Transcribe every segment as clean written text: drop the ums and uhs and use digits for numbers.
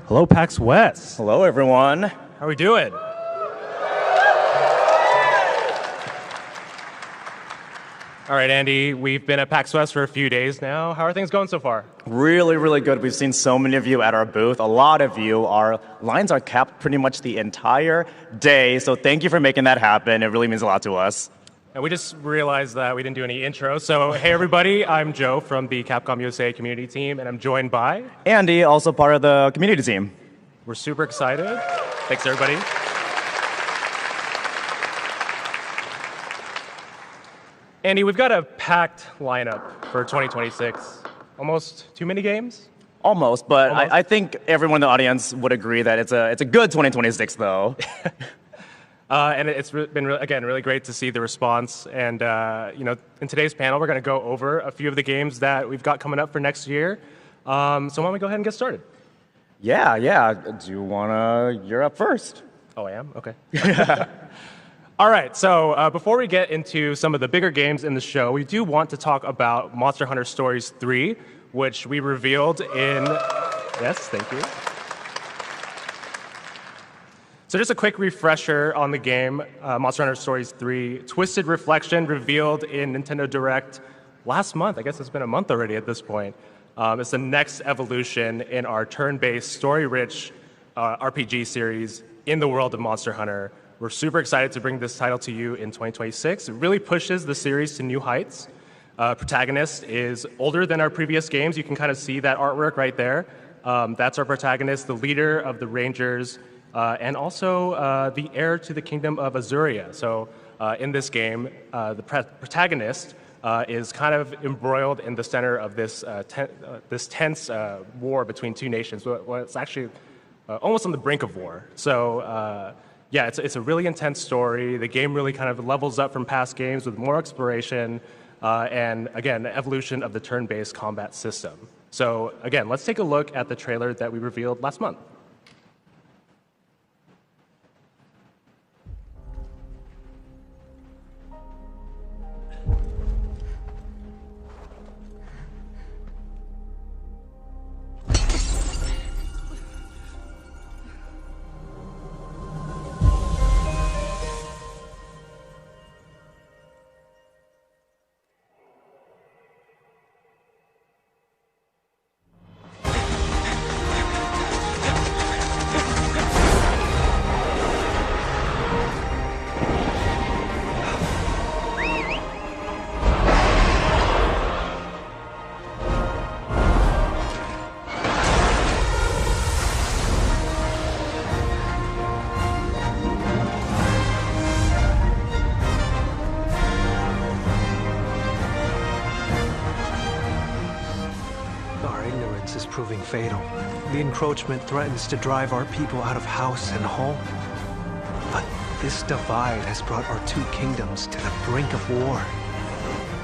Hello, PAX West. Hello, everyone. How are we doing? All right, Andy, we've been at PAX West for a few days now. How are things going so far? Really, really good. We've seen so many of you at our booth. A lot of you. Our lines are capped pretty much the entire day, so thank you for making that happen. It really means a lot to us. And we just realized that we didn't do any intro. So, hey, everybody, I'm Joe from the Capcom USA community team, and I'm joined by Andy, also part of the community team. We're super excited. Thanks, everybody. Andy, we've got a packed lineup for 2026. Almost too many games? Almost, but Almost. I think everyone in the audience would agree that it's a good 2026, though. And it's been, again, really great to see the response. And, in today's panel, we're going to go over a few of the games that we've got coming up for next year. So why don't we go ahead and get started? Yeah. Do you want to... You're up first. Oh, I am? Okay. All right, so before we get into some of the bigger games in the show, we do want to talk about Monster Hunter Stories 3, which we revealed in... Yes, thank you. So just a quick refresher on the game, Monster Hunter Stories 3, Twisted Reflection, revealed in Nintendo Direct last month. I guess it's been a month already at this point. It's the next evolution in our turn-based, story-rich RPG series in the world of Monster Hunter. We're super excited to bring this title to you in 2026. It really pushes the series to new heights. Protagonist is older than our previous games. You can kind of see that artwork right there. That's our protagonist, the leader of the Rangers, and also the heir to the kingdom of Azuria. So in this game, the protagonist is kind of embroiled in the center of this tense war between two nations. Well, it's actually almost on the brink of war. So it's a really intense story. The game really kind of levels up from past games with more exploration and, again, the evolution of the turn-based combat system. So, again, let's take a look at the trailer that we revealed last month. Proving fatal. The encroachment threatens to drive our people out of house and home. But this divide has brought our two kingdoms to the brink of war.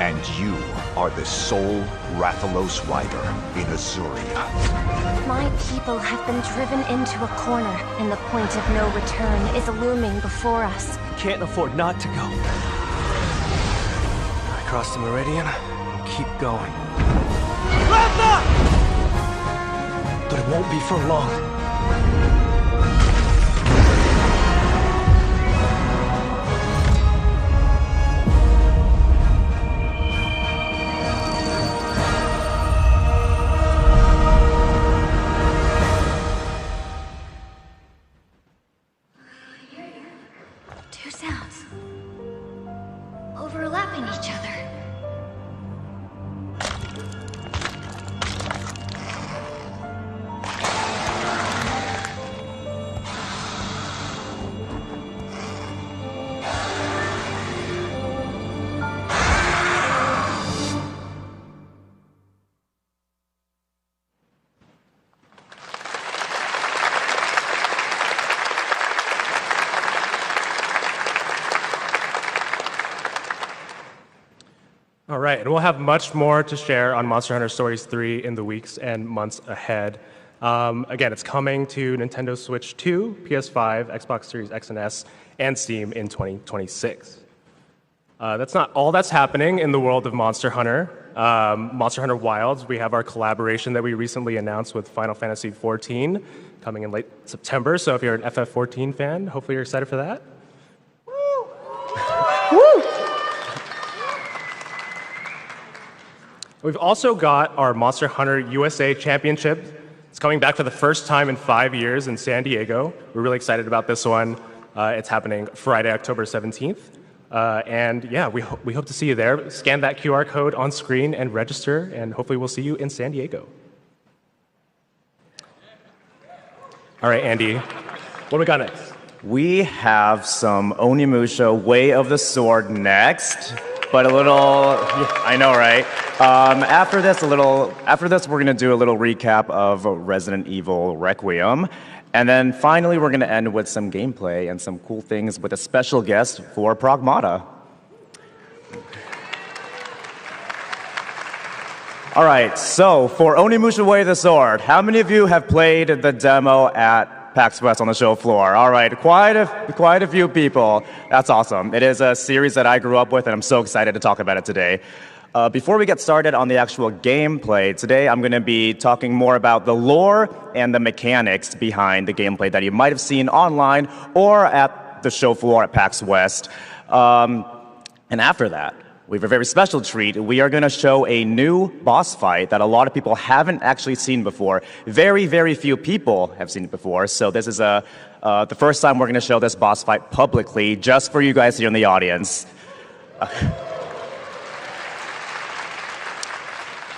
And you are the sole Rathalos rider in Azuria. My people have been driven into a corner, and the point of no return is looming before us. Can't afford not to go. I cross the meridian and keep going. Ratha! But it won't be for long. Two sounds overlapping each other. All right, and we'll have much more to share on Monster Hunter Stories 3 in the weeks and months ahead. Again, it's coming to Nintendo Switch 2, PS5, Xbox Series X and S, and Steam in 2026. That's not all that's happening in the world of Monster Hunter. Monster Hunter Wilds, we have our collaboration that we recently announced with Final Fantasy XIV coming in late September. So if you're an FF14 fan, hopefully you're excited for that. We've also got our Monster Hunter USA Championship. It's coming back for the first time in 5 years in San Diego. We're really excited about this one. It's happening Friday, October 17th. And yeah, we hope to see you there. Scan that QR code on screen and register, and hopefully we'll see you in San Diego. All right, Andy, what do we got next? We have some Onimusha Way of the Sword next, but a little, I know, right? After this, we're gonna do a little recap of Resident Evil Requiem. And then finally, we're gonna end with some gameplay and some cool things with a special guest for Pragmata. All right, so for Onimusha Way of the Sword, how many of you have played the demo at PAX West on the show floor? All right, quite a few people. That's awesome. It is a series that I grew up with, and I'm so excited to talk about it today. Before we get started on the actual gameplay, today I'm going to be talking more about the lore and the mechanics behind the gameplay that you might have seen online or at the show floor at PAX West. And after that, we have a very special treat. We are going to show a new boss fight that a lot of people haven't actually seen before. Very, very few people have seen it before. So this is the first time we're going to show this boss fight publicly, just for you guys here in the audience.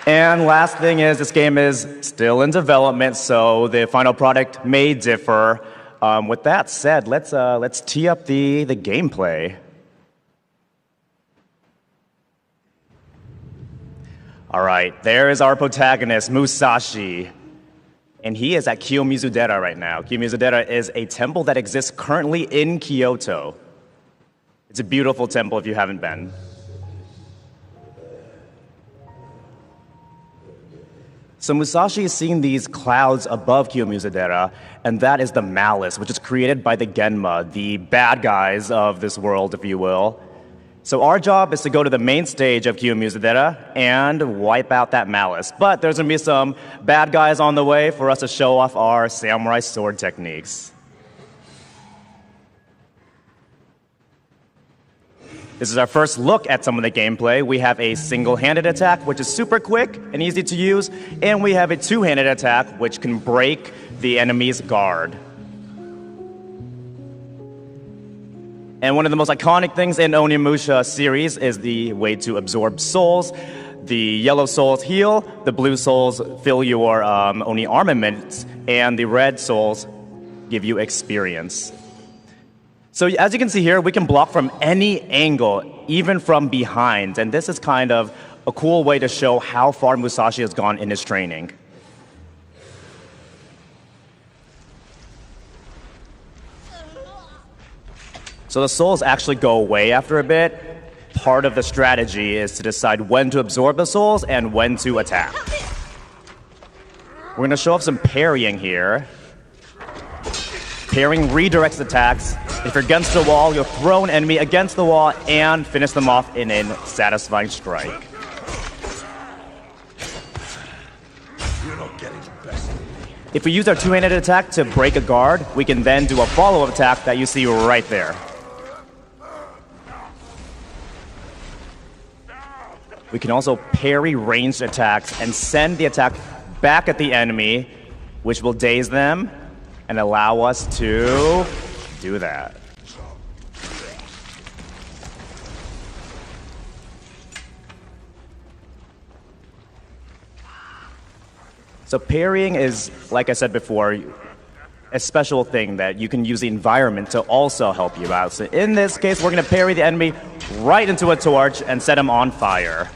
And last thing is, this game is still in development, so the final product may differ. With that said, let's tee up the gameplay. All right, there is our protagonist, Musashi. And he is at Kiyomizu-dera right now. Kiyomizu-dera is a temple that exists currently in Kyoto. It's a beautiful temple if you haven't been. So Musashi is seeing these clouds above Kiyomizu-dera, and that is the malice, which is created by the Genma, the bad guys of this world, if you will. So our job is to go to the main stage of Kiyomizu-dera and wipe out that malice. But there's going to be some bad guys on the way for us to show off our samurai sword techniques. This is our first look at some of the gameplay. We have a single-handed attack, which is super quick and easy to use, and we have a two-handed attack, which can break the enemy's guard. And one of the most iconic things in Onimusha series is the way to absorb souls. The yellow souls heal, the blue souls fill your Oni armaments, and the red souls give you experience. So as you can see here, we can block from any angle, even from behind. And this is kind of a cool way to show how far Musashi has gone in his training. So the souls actually go away after a bit. Part of the strategy is to decide when to absorb the souls and when to attack. We're going to show off some parrying here. Parrying redirects attacks. If you're against the wall, you'll throw an enemy against the wall and finish them off in a satisfying strike. If we use our two-handed attack to break a guard, we can then do a follow-up attack that you see right there. We can also parry ranged attacks and send the attack back at the enemy, which will daze them and allow us to do that. So parrying is, like I said before, a special thing that you can use the environment to also help you out. So in this case, we're going to parry the enemy right into a torch and set him on fire.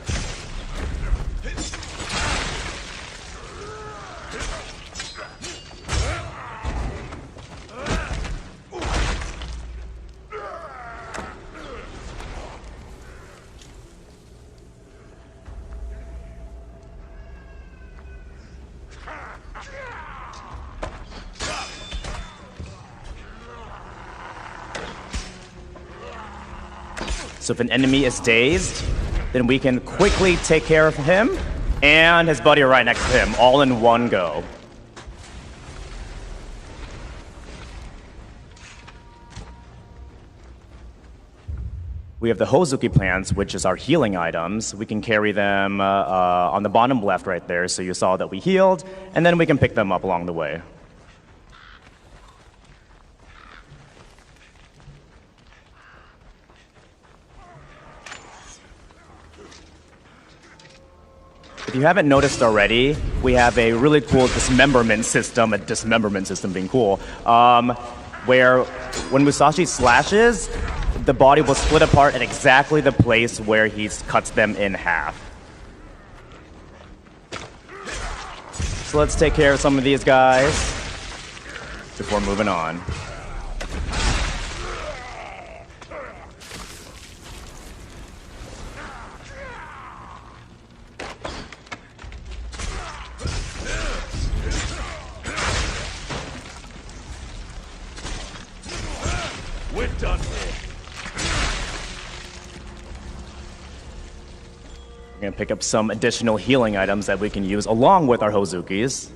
So if an enemy is dazed, then we can quickly take care of him and his buddy right next to him, all in one go. We have the Hozuki plants, which is our healing items. We can carry them on the bottom left right there, so you saw that we healed, and then we can pick them up along the way. If you haven't noticed already, we have a really cool dismemberment system, a dismemberment system being cool, where when Musashi slashes, the body will split apart at exactly the place where he cuts them in half. So let's take care of some of these guys before moving on. We're done. We're going to pick up some additional healing items that we can use along with our Hozukis.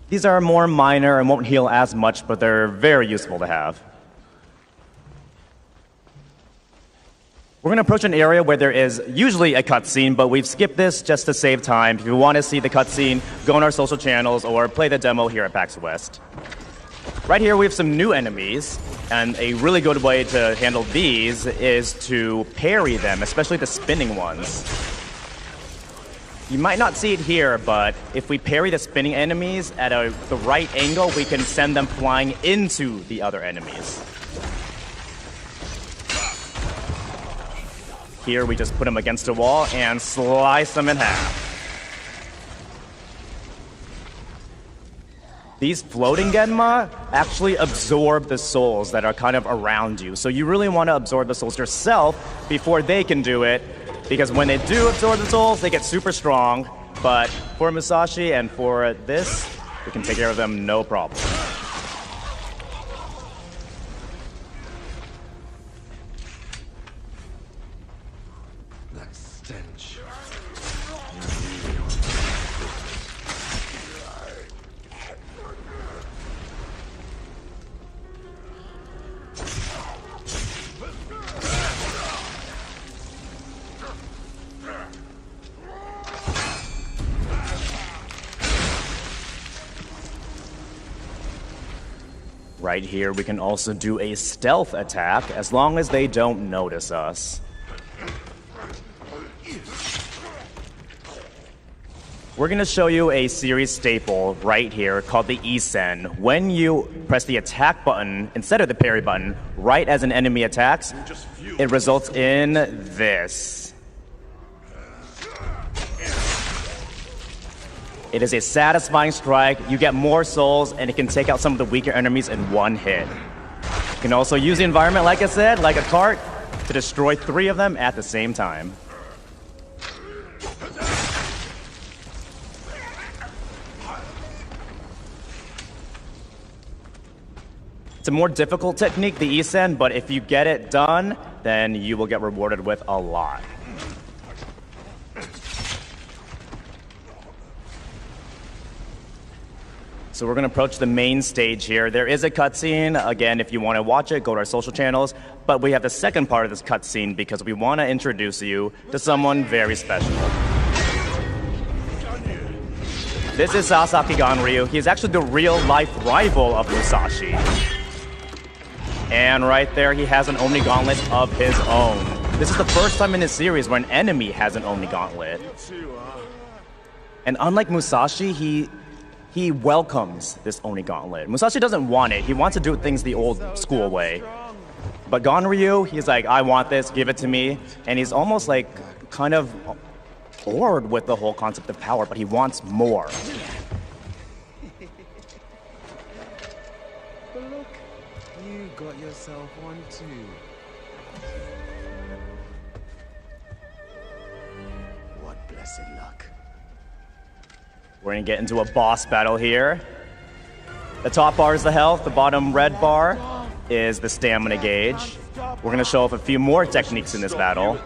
These are more minor and won't heal as much, but they're very useful to have. We're going to approach an area where there is usually a cutscene, but we've skipped this just to save time. If you want to see the cutscene, go on our social channels or play the demo here at PAX West. Right here we have some new enemies, and a really good way to handle these is to parry them, especially the spinning ones. You might not see it here, but if we parry the spinning enemies at the right angle, we can send them flying into the other enemies. Here we just put them against a wall and slice them in half. These floating Genma actually absorb the souls that are kind of around you. So you really want to absorb the souls yourself before they can do it, because when they do absorb the souls, they get super strong. But for Musashi and for this, we can take care of them no problem. That stench. Right here, we can also do a stealth attack as long as they don't notice us. We're going to show you a series staple right here called the E-Sen. When you press the attack button instead of the parry button, right as an enemy attacks, it results in this. It is a satisfying strike. You get more souls, and it can take out some of the weaker enemies in one hit. You can also use the environment, like I said, like a cart, to destroy 3 of them at the same time. It's a more difficult technique, the E-Sen, but if you get it done, then you will get rewarded with a lot. So we're going to approach the main stage here. There is a cutscene. Again, if you want to watch it, go to our social channels. But we have the second part of this cutscene because we want to introduce you to someone very special. This is Sasaki Ganryu. He is actually the real-life rival of Musashi. And right there, he has an Omni Gauntlet of his own. This is the first time in this series where an enemy has an Omni Gauntlet. And unlike Musashi, he welcomes this Oni Gauntlet. Musashi doesn't want it. He wants to do things the old school way. But Ganryu, he's like, I want this, give it to me. And he's almost like kind of bored with the whole concept of power, but he wants more. But look, you got yourself one too. What blessed luck. We're going to get into a boss battle here. The top bar is the health, the bottom red bar is the stamina gauge. We're going to show off a few more techniques in this battle.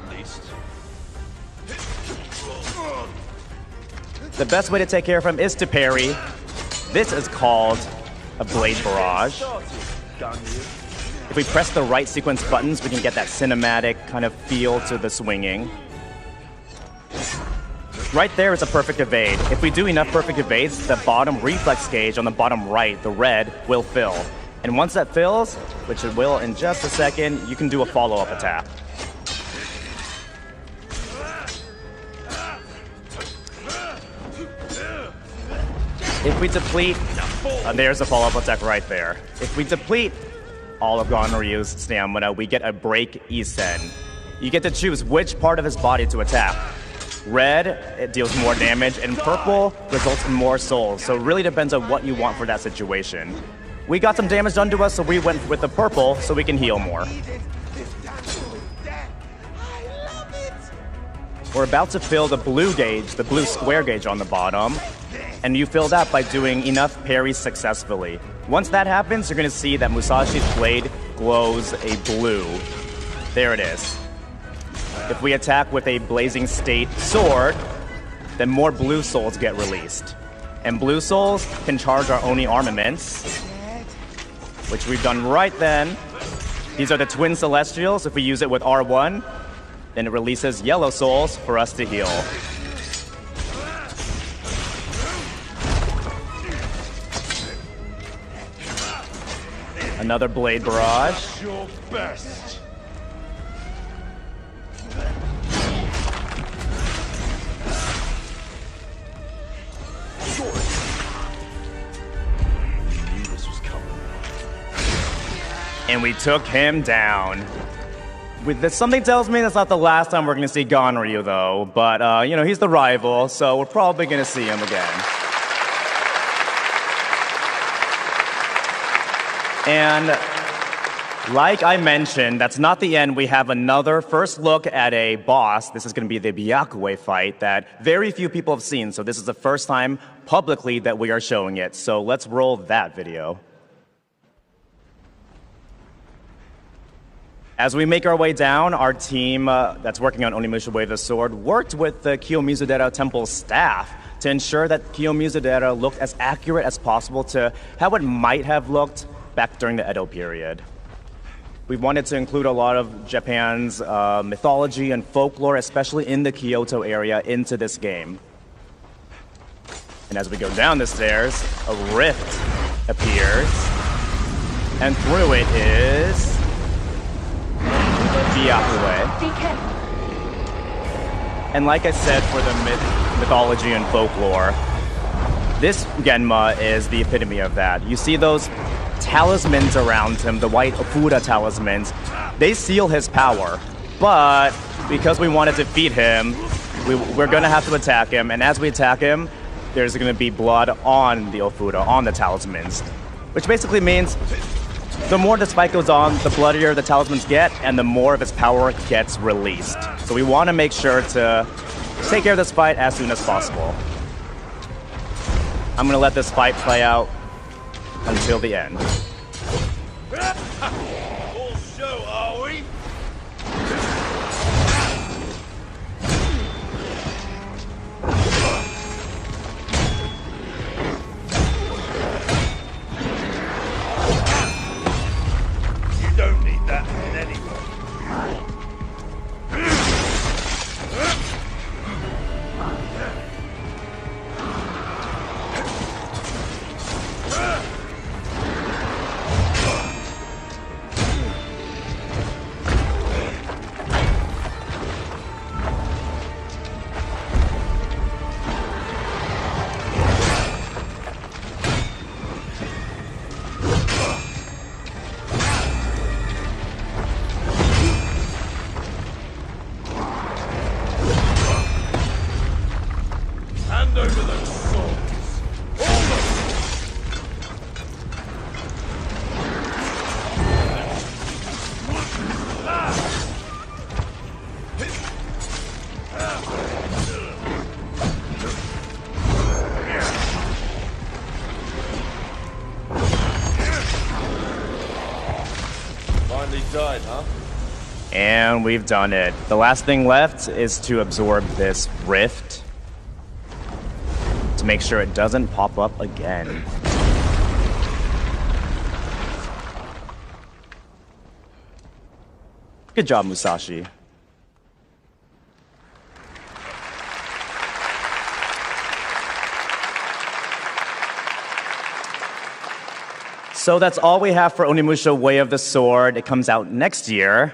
the best way to take care of him is to parry. This is called a Blade Barrage. If we press the right sequence buttons, we can get that cinematic kind of feel to the swinging. Right there is a perfect evade. If we do enough perfect evades, the bottom reflex gauge on the bottom right, the red, will fill. And once that fills, which it will in just a second, you can do a follow-up attack. If we deplete, there's a follow-up attack right there. If we deplete all of Gonryu's stamina, we get a break Isen. You get to choose which part of his body to attack. Red, it deals more damage, and purple results in more souls. So it really depends on what you want for that situation. We got some damage done to us, so we went with the purple so we can heal more. We're about to fill the blue gauge, the blue square gauge on the bottom, and you fill that by doing enough parries successfully. Once that happens, you're going to see that Musashi's blade glows a blue. There it is. If we attack with a Blazing State sword, then more blue souls get released. And blue souls can charge our Oni armaments, which we've done right then. These are the Twin Celestials. If we use it with R1, then it releases yellow souls for us to heal. Another Blade Barrage. Your best. And we took him down. Something tells me that's not the last time we're going to see Gonryu, though. But, you know, he's the rival, so we're probably going to see him again. And like I mentioned, that's not the end. We have another first look at a boss. This is going to be the Byakue fight that very few people have seen. So this is the first time publicly that we are showing it. So let's roll that video. As we make our way down, our team that's working on Onimusha Way of the Sword worked with the Kiyomizudera Temple staff to ensure that Kiyomizudera looked as accurate as possible to how it might have looked back during the Edo period. We wanted to include a lot of Japan's mythology and folklore, especially in the Kyoto area, into this game. And as we go down the stairs, a rift appears, and through it is Byakue. And like I said, for the mythology and folklore, this Genma is the epitome of that. You see those talismans around him, the white Ofuda talismans. They seal his power, but because we want to defeat him, we're going to have to attack him, and as we attack him, there's going to be blood on the Ofuda, on the talismans, which basically means the more this fight goes on, the bloodier the talismans get, and the more of his power gets released. So we want to make sure to take care of this fight as soon as possible. I'm going to let this fight play out until the end. All show, are we? You don't need that head anyway. Hand over those swords. Finally died, huh? And we've done it. The last thing left is to absorb this rift. to make sure it doesn't pop up again. Good job, Musashi. So that's all we have for Onimusha Way of the Sword. It comes out next year.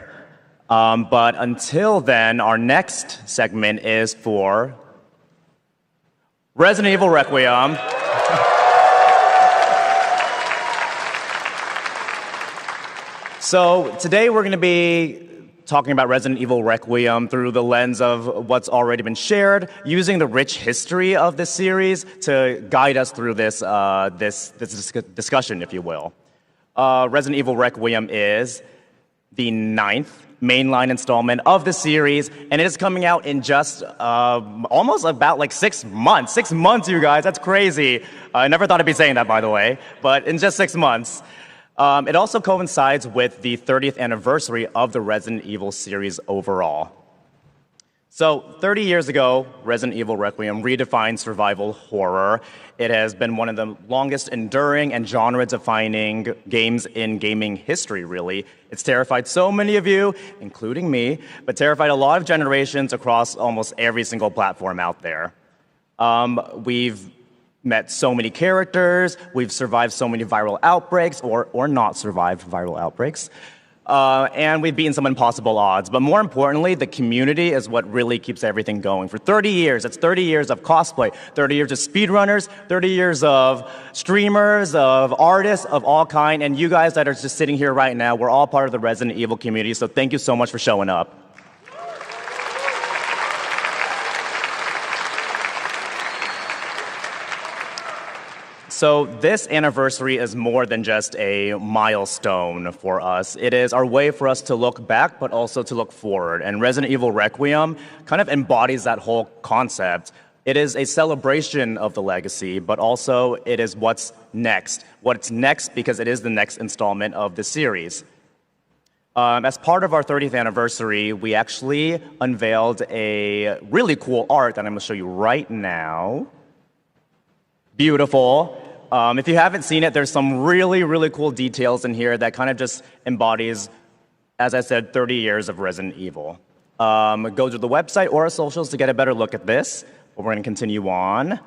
But until then, our next segment is for Resident Evil Requiem. So today we're going to be talking about Resident Evil Requiem through the lens of what's already been shared, using the rich history of this series to guide us through this discussion, if you will. Resident Evil Requiem is the 9th mainline installment of the series, and it is coming out in just almost about like 6 months. 6 months, you guys, that's crazy. I never thought I'd be saying that, by the way, but in just 6 months. It also coincides with the 30th anniversary of the Resident Evil series overall. So, 30 years ago, Resident Evil Requiem redefined survival horror. It has been one of the longest enduring and genre-defining games in gaming history, really. It's terrified so many of you, including me, but terrified a lot of generations across almost every single platform out there. We've met so many characters, we've survived so many viral outbreaks, or not survived viral outbreaks, and we've beaten some impossible odds. But more importantly, the community is what really keeps everything going. For 30 years, it's 30 years of cosplay, 30 years of speedrunners, 30 years of streamers, of artists of all kind, and you guys that are just sitting here right now, we're all part of the Resident Evil community, so thank you so much for showing up. So this anniversary is more than just a milestone for us. It is our way for us to look back, but also to look forward. And Resident Evil Requiem kind of embodies that whole concept. It is a celebration of the legacy, but also it is what's next. What's next because it is the next installment of the series. As part of our 30th anniversary, we actually unveiled a really cool art that I'm going to show you right now. Beautiful. If you haven't seen it, there's some really, really cool details in here that kind of just embodies, as I said, 30 years of Resident Evil. Go to the website or our socials to get a better look at this, but we're going to continue on.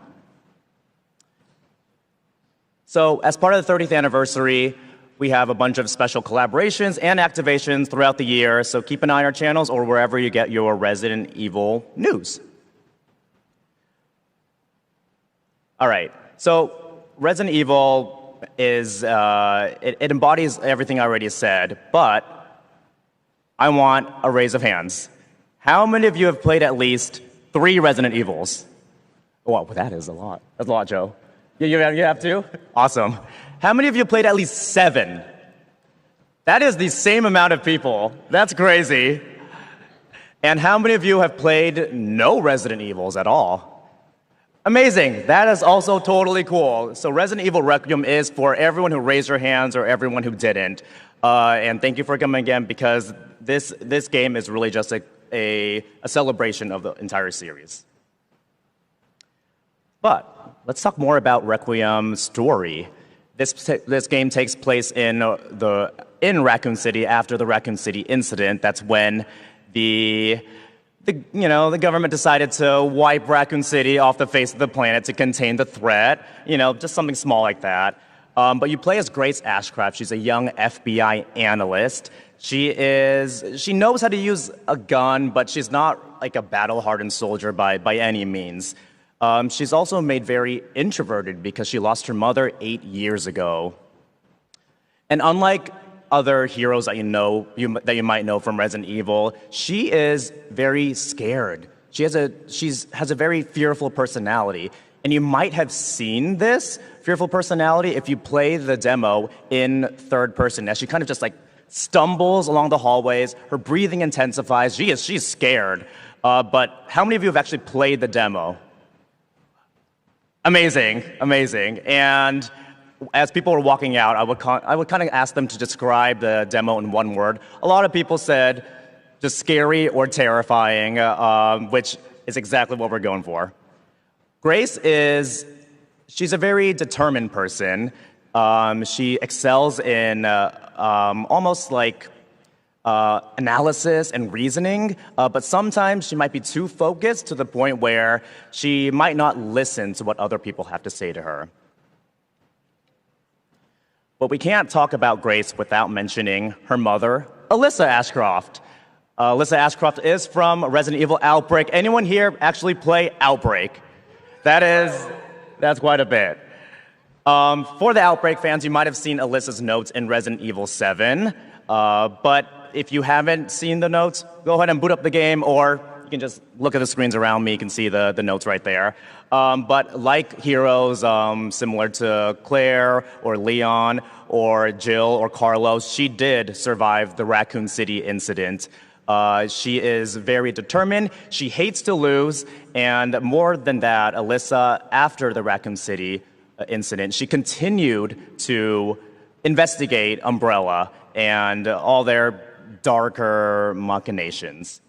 So as part of the 30th anniversary, we have a bunch of special collaborations and activations throughout the year, so keep an eye on our channels or wherever you get your Resident Evil news. All right, so Resident Evil is, it embodies everything I already said, but I want a raise of hands. How many of you have played at least 3 Resident Evils? Well, that is a lot. That's a lot, Joe. You have 2? Awesome. How many of you played at least 7? That is the same amount of people. That's crazy. And how many of you have played no Resident Evils at all? Amazing. That is also totally cool. So Resident Evil Requiem is for everyone who raised their hands or everyone who didn't. And thank you for coming again because this game is really just a celebration of the entire series. But let's talk more about Requiem's story. This game takes place in Raccoon City after the Raccoon City incident. That's when the government decided to wipe Raccoon City off the face of the planet to contain the threat. Just something small like that. But you play as Grace Ashcraft. She's a young FBI analyst. She knows how to use a gun, but she's not like a battle-hardened soldier by any means. She's also made very introverted because she lost her mother 8 years ago. And unlike other heroes that you might know from Resident Evil, she is very scared. She has a very fearful personality. And you might have seen this fearful personality if you play the demo in third person, as she kind of just like stumbles along the hallways, her breathing intensifies, she's scared. But how many of you have actually played the demo? Amazing. And as people were walking out, I would kind of ask them to describe the demo in one word. A lot of people said just scary or terrifying, which is exactly what we're going for. Grace she's a very determined person. She excels in almost like analysis and reasoning, but sometimes she might be too focused to the point where she might not listen to what other people have to say to her. But we can't talk about Grace without mentioning her mother, Alyssa Ashcroft. Alyssa Ashcroft is from Resident Evil Outbreak. Anyone here actually play Outbreak? That's quite a bit. For the Outbreak fans, you might have seen Alyssa's notes in Resident Evil 7, but if you haven't seen the notes, go ahead and boot up the game, or you can just look at the screens around me. You can see the notes right there. But like heroes similar to Claire or Leon or Jill or Carlos, she did survive the Raccoon City incident. She is very determined. She hates to lose. And more than that, Alyssa, after the Raccoon City incident, she continued to investigate Umbrella and all their darker machinations.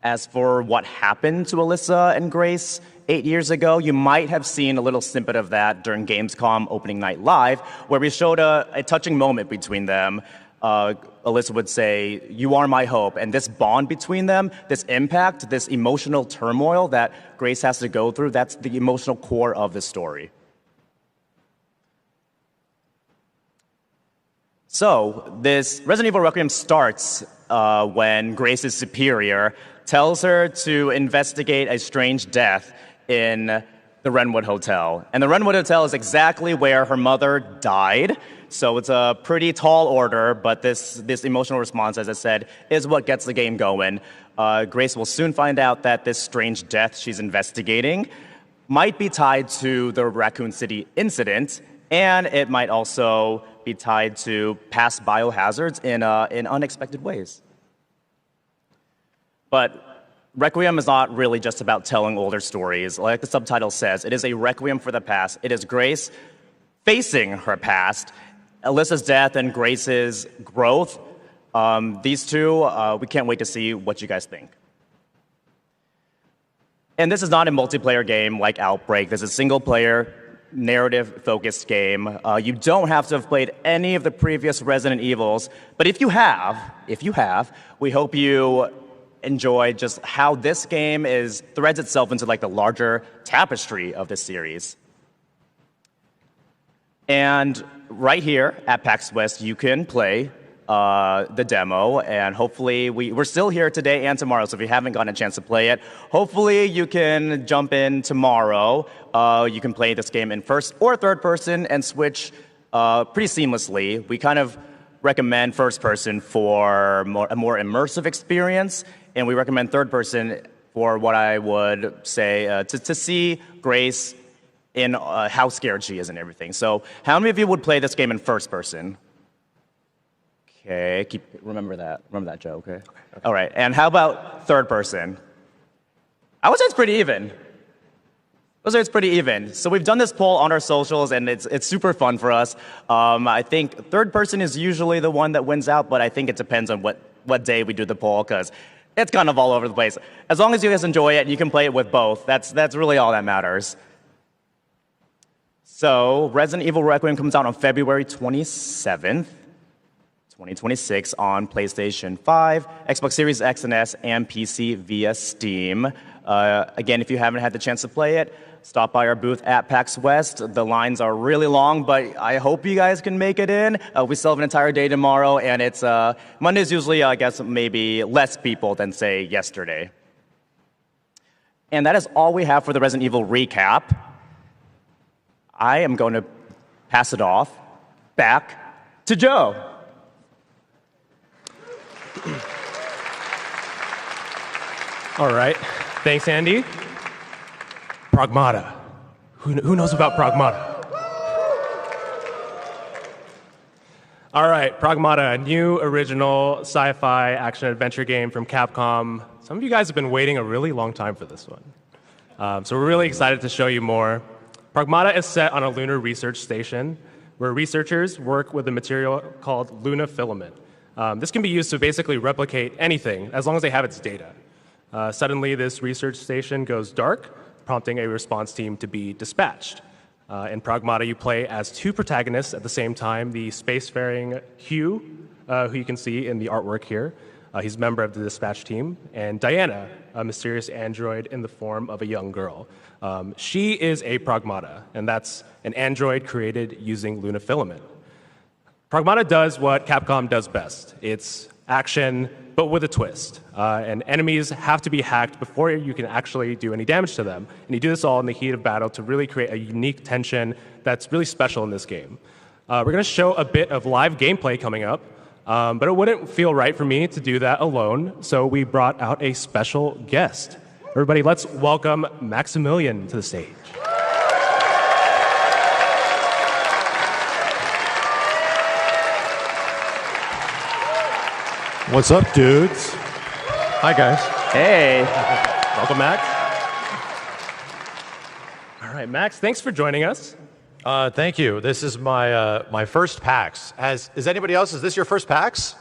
As for what happened to Alyssa and Grace 8 years ago, you might have seen a little snippet of that during Gamescom Opening Night Live, where we showed a touching moment between them. Alyssa would say, "You are my hope," and this bond between them, this impact, this emotional turmoil that Grace has to go through, that's the emotional core of the story. So, this Resident Evil Requiem starts when Grace's superior tells her to investigate a strange death in the Renwood Hotel. And the Renwood Hotel is exactly where her mother died. So it's a pretty tall order, but this emotional response, as I said, is what gets the game going. Grace will soon find out that this strange death she's investigating might be tied to the Raccoon City incident, and it might also be tied to past biohazards in unexpected ways. But Requiem is not really just about telling older stories. Like the subtitle says, it is a requiem for the past. It is Grace facing her past, Alyssa's death and Grace's growth. These two, we can't wait to see what you guys think. And this is not a multiplayer game like Outbreak. This is a single-player, narrative-focused game. You don't have to have played any of the previous Resident Evils, but if you have, we hope you enjoy just how this game threads itself into like the larger tapestry of this series. And right here at PAX West, you can play the demo, and hopefully we're still here today and tomorrow, so if you haven't gotten a chance to play it, hopefully you can jump in tomorrow. You can play this game in first or third person and switch pretty seamlessly. We kind of recommend first person for a more immersive experience, and we recommend third person for what I would say to see Grace in how scared she is and everything. So how many of you would play this game in first person? Okay, remember that, Joe, okay? All right, and how about third person? I would say it's pretty even. So we've done this poll on our socials, and it's super fun for us. I think third person is usually the one that wins out, but I think it depends on what day we do the poll, because it's kind of all over the place. As long as you guys enjoy it and you can play it with both, that's really all that matters. So Resident Evil Requiem comes out on February 27th. 2026 on PlayStation 5, Xbox Series X and S, and PC via Steam. Again, if you haven't had the chance to play it, stop by our booth at PAX West. The lines are really long, but I hope you guys can make it in. We still have an entire day tomorrow, and it's Monday's usually, I guess, maybe less people than, say, yesterday. And that is all we have for the Resident Evil recap. I am going to pass it off back to Joe. All right. Thanks, Andy. Pragmata. Who knows about Pragmata? All right, Pragmata, a new original sci-fi action-adventure game from Capcom. Some of you guys have been waiting a really long time for this one. So we're really excited to show you more. Pragmata is set on a lunar research station where researchers work with a material called Luna filament. This can be used to basically replicate anything as long as they have its data. Suddenly, this research station goes dark. prompting a response team to be dispatched. In Pragmata, you play as two protagonists at the same time, the spacefaring Hugh, who you can see in the artwork here. He's a member of the dispatch team, and Diana, a mysterious android in the form of a young girl. She is a Pragmata, and that's an android created using Luna filament. Pragmata does what Capcom does best. It's action, but with a twist. And enemies have to be hacked before you can actually do any damage to them. And you do this all in the heat of battle to really create a unique tension that's really special in this game. We're going to show a bit of live gameplay coming up, but it wouldn't feel right for me to do that alone, so we brought out a special guest. Everybody, let's welcome Maximilian to the stage. What's up, dudes? Hi, guys. Hey. Welcome, Max. All right, Max, thanks for joining us. Thank you. This is my first PAX. Is anybody else? Is this your first PAX?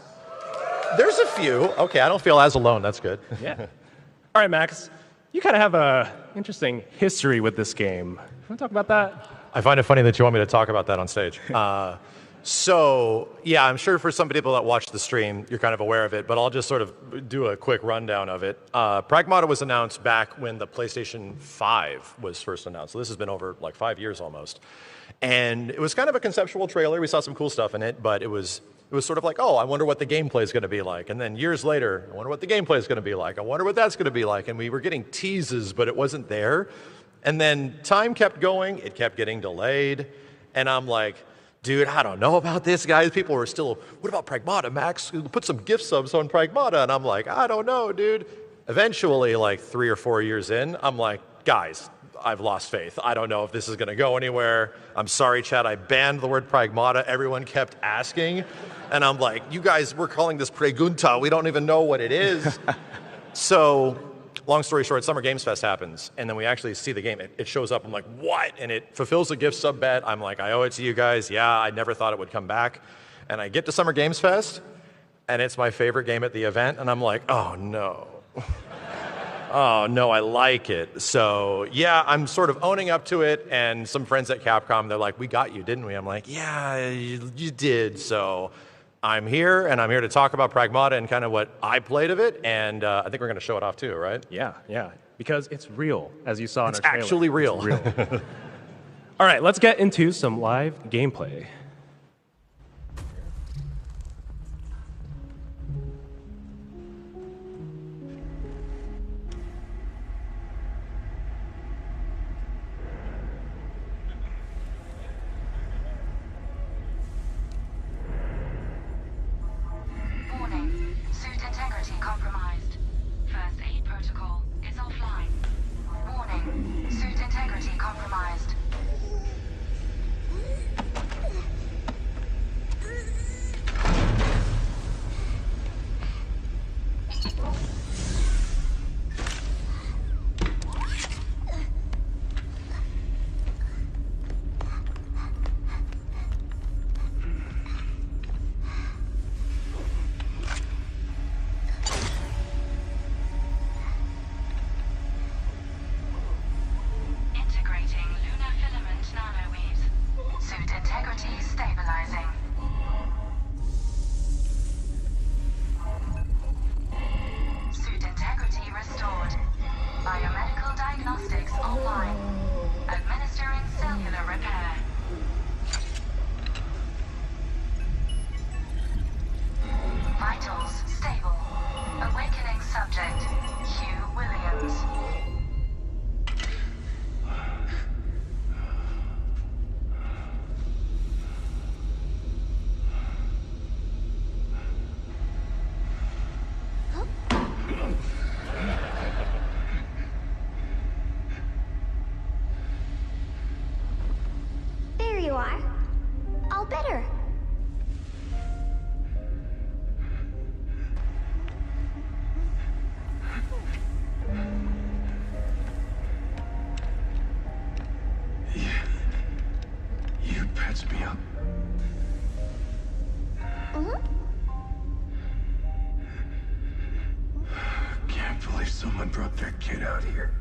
There's a few. Okay, I don't feel as alone. That's good. Yeah. All right, Max, you kind of have an interesting history with this game. You want to talk about that? I find it funny that you want me to talk about that on stage. So, yeah, I'm sure for some people that watch the stream, you're kind of aware of it, but I'll just sort of do a quick rundown of it. Pragmata was announced back when the PlayStation 5 was first announced. So this has been over like 5 years almost. And it was kind of a conceptual trailer. We saw some cool stuff in it, but it was sort of like, oh, I wonder what the gameplay is going to be like. And then years later, I wonder what the gameplay is going to be like. I wonder what that's going to be like. And we were getting teases, but it wasn't there. And then time kept going. It kept getting delayed. And I'm like, dude, I don't know about this, guys. People were still, what about Pragmata, Max? Put some gift subs on Pragmata. And I'm like, I don't know, dude. Eventually, like 3 or 4 years in, I'm like, guys, I've lost faith. I don't know if this is going to go anywhere. I'm sorry, Chad. I banned the word Pragmata. Everyone kept asking. And I'm like, you guys, we're calling this Pregunta. We don't even know what it is. So, long story short, Summer Games Fest happens, and then we actually see the game. It shows up. I'm like, what? And it fulfills the gift sub bet. I'm like, I owe it to you guys. Yeah, I never thought it would come back. And I get to Summer Games Fest, and it's my favorite game at the event, and I'm like, oh, no. Oh, no, I like it. So, yeah, I'm sort of owning up to it, and some friends at Capcom, they're like, we got you, didn't we? I'm like, yeah, you did. So I'm here, and I'm here to talk about Pragmata and kind of what I played of it, and I think we're going to show it off too, right? Yeah, because it's real, as you saw in our trailer. It's actually real. It's real. All right, let's get into some live gameplay. Someone brought their kid out here.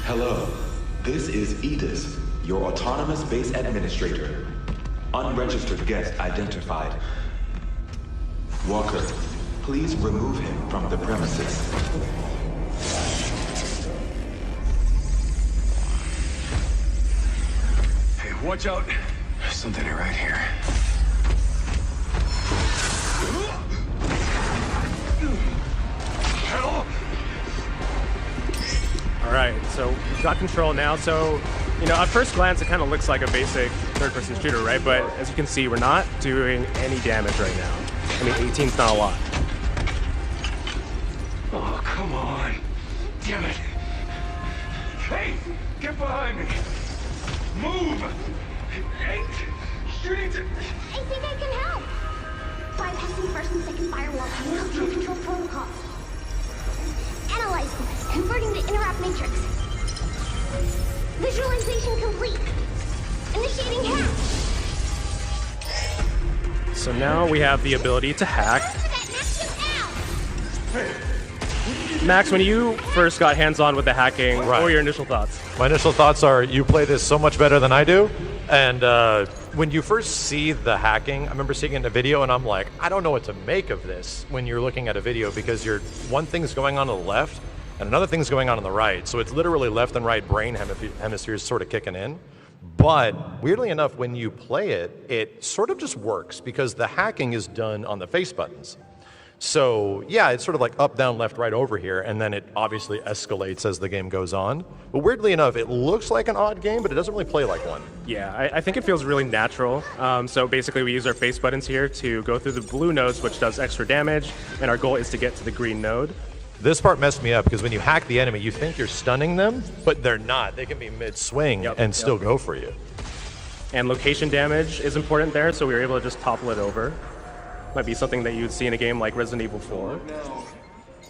Hello, this is Edis, your autonomous base administrator. Unregistered guest identified. Walker, please remove him from the premises. Hey, watch out. There's something right here. Hell! All right, so we've got control now. So, you know, at first glance, it kind of looks like a basic third-person shooter, right? But as you can see, we're not doing any damage right now. I mean, 18's not a lot. Oh, come on. Damn it. Hey, get behind me. Move. Hey, shooting to... I think I can help. Bypassing first and second firewall, helping control protocols. Analyzing, converting the interrupt matrix. Visualization complete. Initiating hack. So now we have the ability to hack. Max, when you first got hands-on with the hacking, what were your initial thoughts? My initial thoughts are, you play this so much better than I do. And when you first see the hacking, I remember seeing it in a video, and I'm like, I don't know what to make of this when you're looking at a video, because one thing's going on the left, and another thing's going on the right. So it's literally left and right brain hemispheres sort of kicking in. But weirdly enough, when you play it, it sort of just works, because the hacking is done on the face buttons. So yeah, it's sort of like up, down, left, right over here, and then it obviously escalates as the game goes on. But weirdly enough, it looks like an odd game, but it doesn't really play like one. Yeah, I think it feels really natural. So basically we use our face buttons here to go through the blue nodes, which does extra damage, and our goal is to get to the green node. This part messed me up, because when you hack the enemy, you think you're stunning them, but they're not. They can be mid-swing and still go for you. And location damage is important there, so we were able to just topple it over. Might be something that you'd see in a game like Resident Evil 4.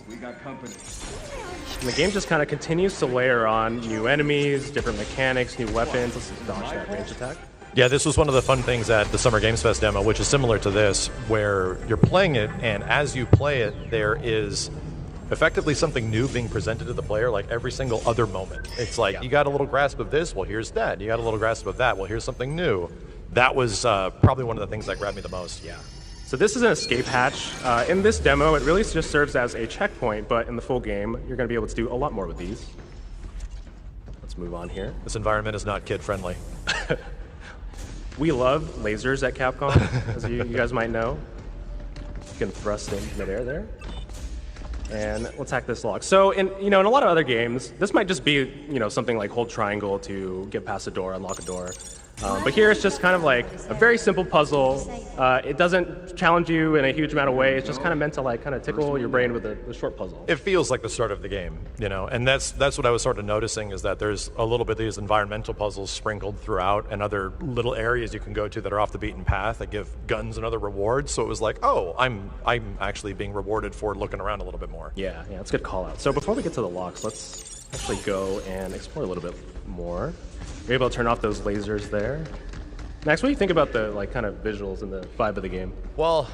We got company. And the game just kind of continues to layer on new enemies, different mechanics, new weapons. Let's dodge that range attack. Yeah, this was one of the fun things at the Summer Games Fest demo, which is similar to this, where you're playing it, and as you play it, there is effectively something new being presented to the player like every single other moment. It's like, you got a little grasp of this, well, here's that. You got a little grasp of that, well, here's something new. That was probably one of the things that grabbed me the most. Yeah. So this is an escape hatch. In this demo, it really just serves as a checkpoint, but in the full game, you're going to be able to do a lot more with these. Let's move on here. This environment is not kid-friendly. We love lasers at Capcom, as you guys might know. You can thrust in midair there. And let's hack this lock. So in a lot of other games, this might just be something like hold triangle to get past a door, unlock a door. But here it's just kind of like a very simple puzzle. It doesn't challenge you in a huge amount of ways. It's just kind of meant to like kind of tickle your brain with a short puzzle. It feels like the start of the game, and that's what I was sort of noticing, is that there's a little bit of these environmental puzzles sprinkled throughout, and other little areas you can go to that are off the beaten path that give guns and other rewards. So it was like, oh, I'm actually being rewarded for looking around a little bit more. Yeah, it's a good call out. So before we get to the locks, let's actually go and explore a little bit more. You're able to turn off those lasers there. Max, what do you think about the kind of visuals and the vibe of the game? Well,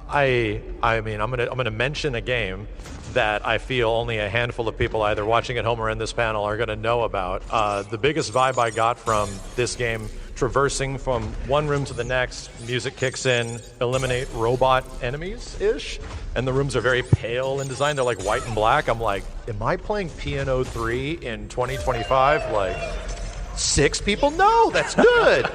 I mean, I'm gonna mention a game that I feel only a handful of people either watching at home or in this panel are gonna know about. The biggest vibe I got from this game, traversing from one room to the next, music kicks in, eliminate robot enemies-ish, and the rooms are very pale in design. They're like white and black. I'm like, am I playing P&O 3 in 2025? Like, 6 people? No, that's good.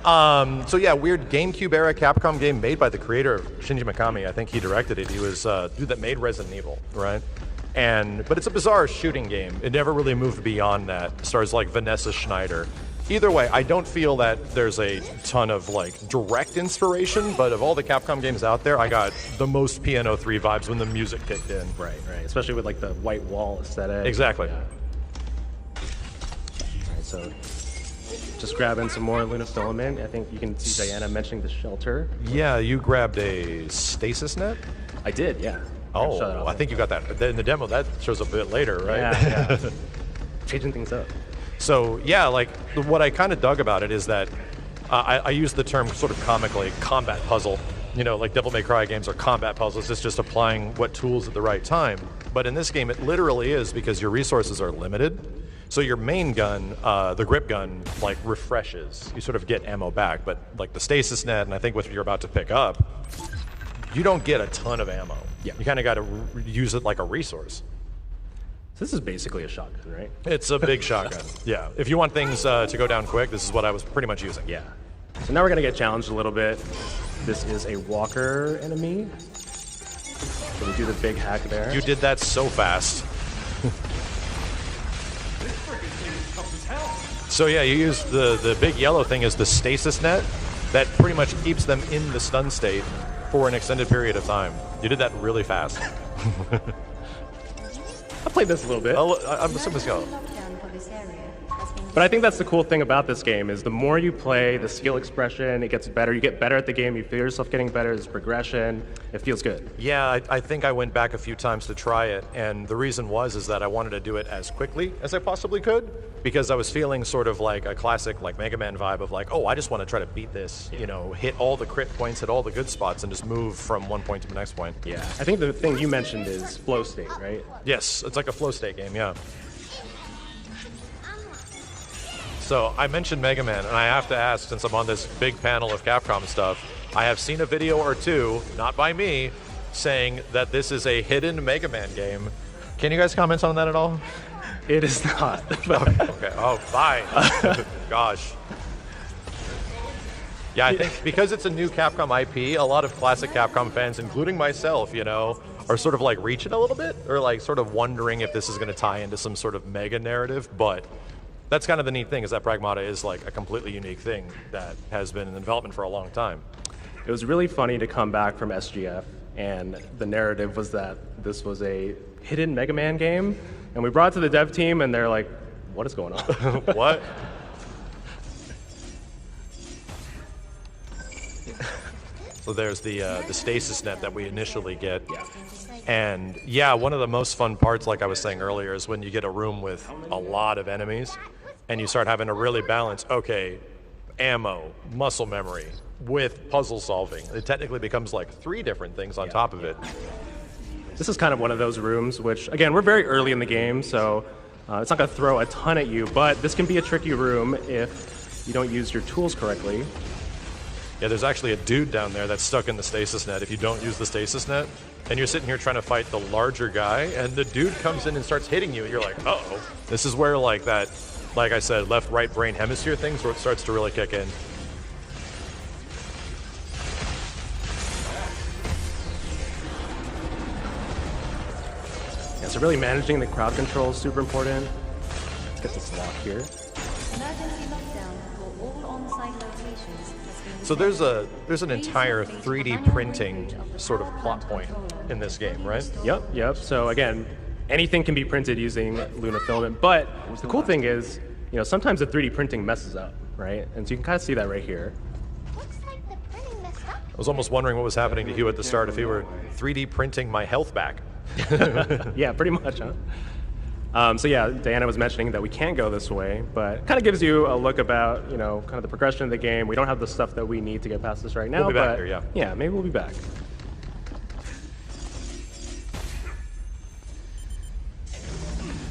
So yeah, weird GameCube era Capcom game made by the creator of Shinji Mikami. I think he directed it. He was dude that made Resident Evil, right? But it's a bizarre shooting game. It never really moved beyond that. Stars like Vanessa Schneider. Either way, I don't feel that there's a ton of direct inspiration, but of all the Capcom games out there, I got the most P&O 3 vibes when the music kicked in. Right. Especially with the white wall aesthetic. Exactly. Yeah. So just grabbing some more Lunafilament. I think you can see Diana mentioning the shelter. Yeah, you grabbed a stasis net? I did, yeah. Oh, I think you got that. In the demo, that shows up a bit later, right? Yeah. Changing things up. So, yeah, what I kind of dug about it is that I use the term sort of comically, combat puzzle. Like Devil May Cry games are combat puzzles. It's just applying what tools at the right time. But in this game, it literally is, because your resources are limited. So your main gun, the grip gun, like refreshes. You sort of get ammo back, but like the stasis net, and I think what you're about to pick up, you don't get a ton of ammo. Yeah. You kind of got to use it like a resource. So this is basically a shotgun, right? It's a big shotgun. Yeah. If you want things to go down quick, this is what I was pretty much using. Yeah. So now we're gonna get challenged a little bit. This is a walker enemy. So we do the big hack there. You did that so fast. So yeah, you use the big yellow thing as the stasis net that pretty much keeps them in the stun state for an extended period of time. You did that really fast. I played this a little bit. I'm assuming so. But I think that's the cool thing about this game is the more you play, the skill expression, it gets better. You get better at the game. You feel yourself getting better. There's progression. It feels good. Yeah, I think I went back a few times to try it, and the reason is that I wanted to do it as quickly as I possibly could, because I was feeling sort of like a classic like Mega Man vibe of like, oh, I just want to try to beat this, you know, hit all the crit points, hit all the good spots, and just move from one point to the next point. Yeah, I think the thing you mentioned is flow state, right? Yes, it's like a flow state game, yeah. So I mentioned Mega Man, and I have to ask, since I'm on this big panel of Capcom stuff, I have seen a video or two, not by me, saying that this is a hidden Mega Man game. Can you guys comment on that at all? It is not. Okay. Oh, fine. Gosh. Yeah, I think because it's a new Capcom IP, a lot of classic Capcom fans, including myself, you know, are sort of like reaching a little bit, or like sort of wondering if this is going to tie into some sort of mega narrative, but that's kind of the neat thing, is that Pragmata is like a completely unique thing that has been in development for a long time. It was really funny to come back from SGF, and the narrative was that this was a hidden Mega Man game, and we brought it to the dev team, and they're like, what is going on? What? So there's the stasis net that we initially get. Yeah. And yeah, one of the most fun parts, like I was saying earlier, is when you get a room with a lot of enemies and you start having to really balance, okay, ammo, muscle memory, with puzzle solving. It technically becomes like 3 different things on top of it. This is kind of one of those rooms, which, again, we're very early in the game, so it's not going to throw a ton at you, but this can be a tricky room if you don't use your tools correctly. Yeah, there's actually a dude down there that's stuck in the stasis net if you don't use the stasis net. And you're sitting here trying to fight the larger guy, and the dude comes in and starts hitting you, and you're like, uh-oh. This is where, like, that, like I said, left-right brain hemisphere thing sort of starts to really kick in. Yeah, so really managing the crowd control is super important. Let's get this lock here. So there's an entire 3D printing sort of plot point in this game, right? Yep. So again, anything can be printed using Luna filament, but the cool thing is, you know, sometimes the 3D printing messes up, right? And so you can kind of see that right here. I was almost wondering what was happening to Hugh at the start if he were 3D printing my health back. Yeah, pretty much, huh? So yeah, Diana was mentioning that we can't go this way, but kind of gives you a look about, you know, kind of the progression of the game. We don't have the stuff that we need to get past this right now, we'll be but back here, yeah. Yeah, maybe we'll be back.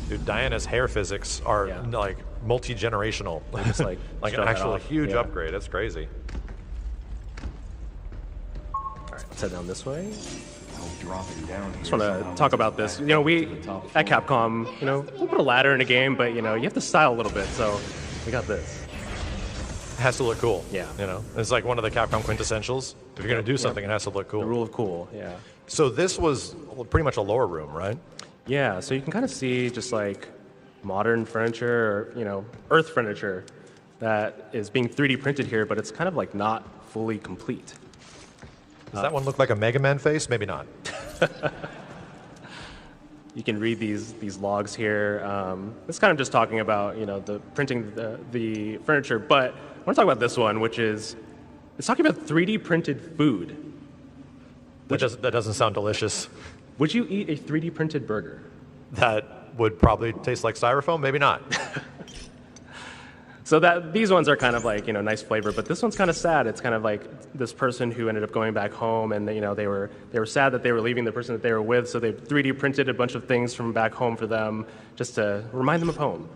Dude, Diana's hair physics are like multi-generational. Just like an actual huge upgrade. That's crazy. All right, let's head down this way. Dropping down. Just want to talk about this. You know, we at Capcom, you know, we'll put a ladder in a game, but you know, you have to style a little bit. So we got this. It has to look cool. Yeah. You know, it's like one of the Capcom quintessentials. If you're going to do something, it has to look cool. The rule of cool. Yeah. So this was pretty much a lower room, right? Yeah. So you can kind of see just like modern furniture, or you know, Earth furniture that is being 3D printed here, but it's kind of like not fully complete. Does that one look like a Mega Man face? Maybe not. You can read these logs here. It's kind of just talking about, you know, the printing the furniture, but I want to talk about this one, which is it's talking about 3D printed food. That doesn't sound delicious. Would you eat a 3D printed burger? That would probably taste like styrofoam. Maybe not. So these ones are kind of like, you know, nice flavor, but this one's kind of sad. It's kind of like this person who ended up going back home, and you know, they were sad that they were leaving the person that they were with, so they 3D printed a bunch of things from back home for them just to remind them of home.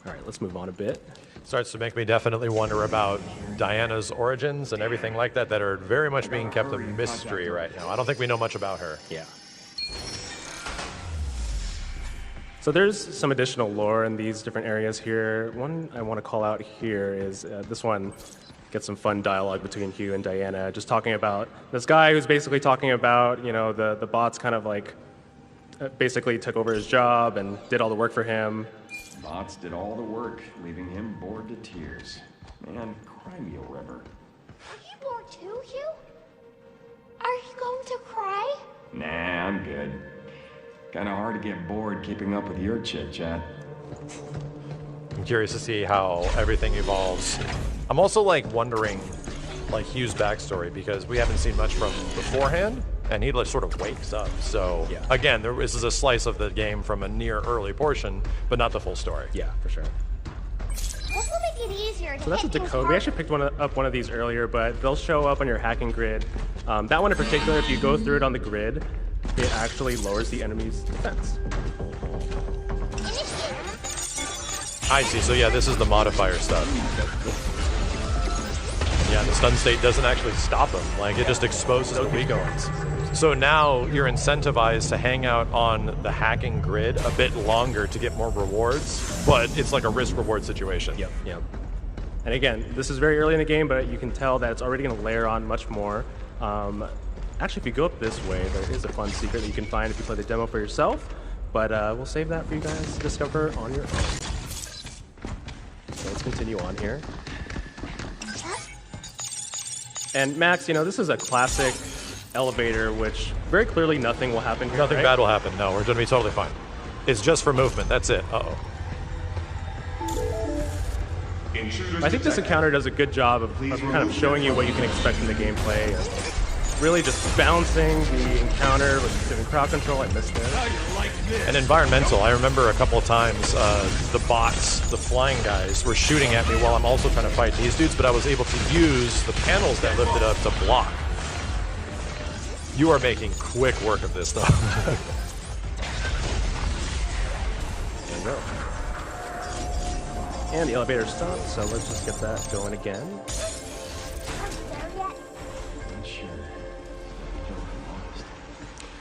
All right, let's move on a bit. Starts to make me definitely wonder about Diana's origins and everything like that that are very much being kept a mystery right now. I don't think we know much about her. Yeah. So there's some additional lore in these different areas here. One I want to call out here is this one gets some fun dialogue between Hugh and Diana, just talking about this guy who's basically talking about, you know, the bots kind of like basically took over his job and did all the work for him. Bots did all the work, leaving him bored to tears. Man, cry me a river. Are you bored too, Hugh? Are you going to cry? Nah, I'm good. Kinda hard to get bored keeping up with your chit-chat. I'm curious to see how everything evolves. I'm also like wondering like Hugh's backstory because we haven't seen much from beforehand and he like sort of wakes up. So Yeah. again, this is a slice of the game from a near early portion, but not the full story. Yeah, for sure. This will make it easier to So that's a hit things decode. We hard. actually picked up one of these earlier, but they'll show up on your hacking grid. That one in particular, if you go through it on the grid, it actually lowers the enemy's defense. I see. So yeah, this is the modifier stuff. Yeah, the stun state doesn't actually stop them. Like it just exposes the weak ones. So now you're incentivized to hang out on the hacking grid a bit longer to get more rewards, but it's like a risk-reward situation. Yep, yep. And again, this is very early in the game, but you can tell that it's already going to layer on much more. Actually, if you go up this way, there is a fun secret that you can find if you play the demo for yourself, but we'll save that for you guys to discover on your own. So let's continue on here. And Max, you know, this is a classic elevator, which very clearly nothing will happen here, Nothing right? bad will happen. No, we're going to be totally fine. It's just for movement. That's it. Uh-oh. I think this encounter does a good job of kind of showing you what you can expect from the gameplay. Really just balancing the encounter with doing crowd control. I missed it. And environmental, I remember a couple of times the bots, the flying guys, were shooting at me while I'm also trying to fight these dudes, but I was able to use the panels that lifted up to block. You are making quick work of this, though. There we go. And the elevator stopped, so let's just get that going again.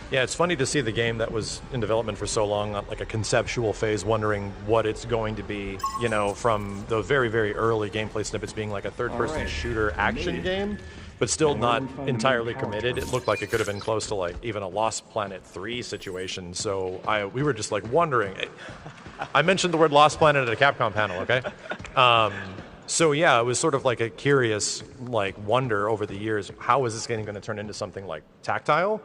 Yeah, it's funny to see the game that was in development for so long, like a conceptual phase, wondering what it's going to be, you know, from the very, very early gameplay snippets being like a third-person shooter action game, but still not entirely committed. It looked like it could have been close to like even a Lost Planet 3 situation, so we were just like wondering. I mentioned the word Lost Planet at a Capcom panel, okay? So yeah, it was sort of like a curious like wonder over the years, how is this game going to turn into something like tactile?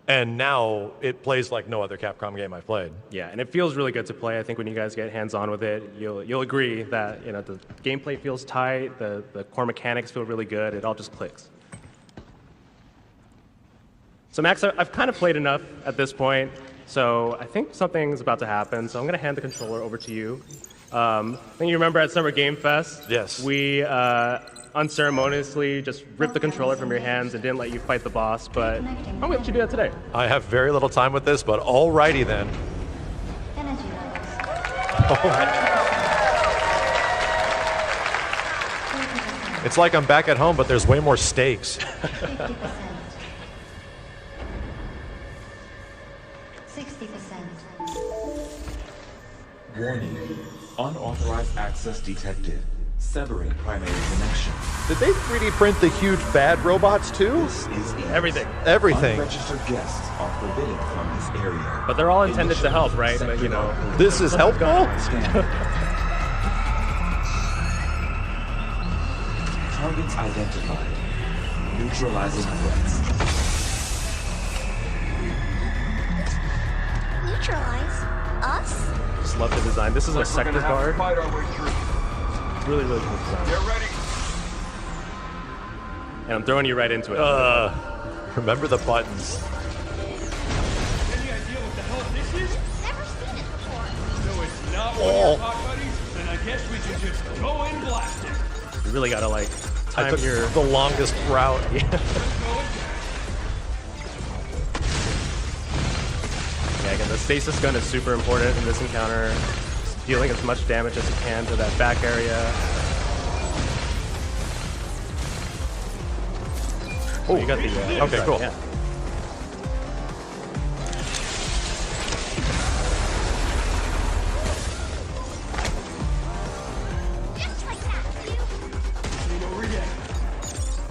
And now it plays like no other Capcom game I've played. Yeah, and it feels really good to play. I think when you guys get hands-on with it, you'll agree that, you know, the gameplay feels tight, the core mechanics feel really good. It all just clicks. So Max, I've kind of played enough at this point, so I think something's about to happen. So I'm going to hand the controller over to you. I think you remember at Summer Game Fest, yes, we unceremoniously just ripped the controller from your hands and didn't let you fight the boss, but I'm going to let you do that today. I have very little time with this, but alrighty then. It's like I'm back at home, but there's way more stakes. 50%. 60%. Warning. Unauthorized access detected. Severing primary connection. Did they 3D print the huge bad robots too? This is Everything. Everything. Unregistered guests are forbidden from this area. But they're all intended to help, right? But, you know, this is helpful. Targets identified. Neutralizing threats. Neutralize? Us? just love the design. This is a sector guard. Really, really cool design. Get ready. And I'm throwing you right into it. Remember the buttons. Any idea what the hell this is? Never seen it before. No, it's not one of your hot buddies. Then I guess we can just go and blast it. You really gotta like I time took your the longest route. Yeah, again, the stasis gun is super important in this encounter. dealing as much damage as you can to that back area. Oh, you got the okay, cool. Yeah.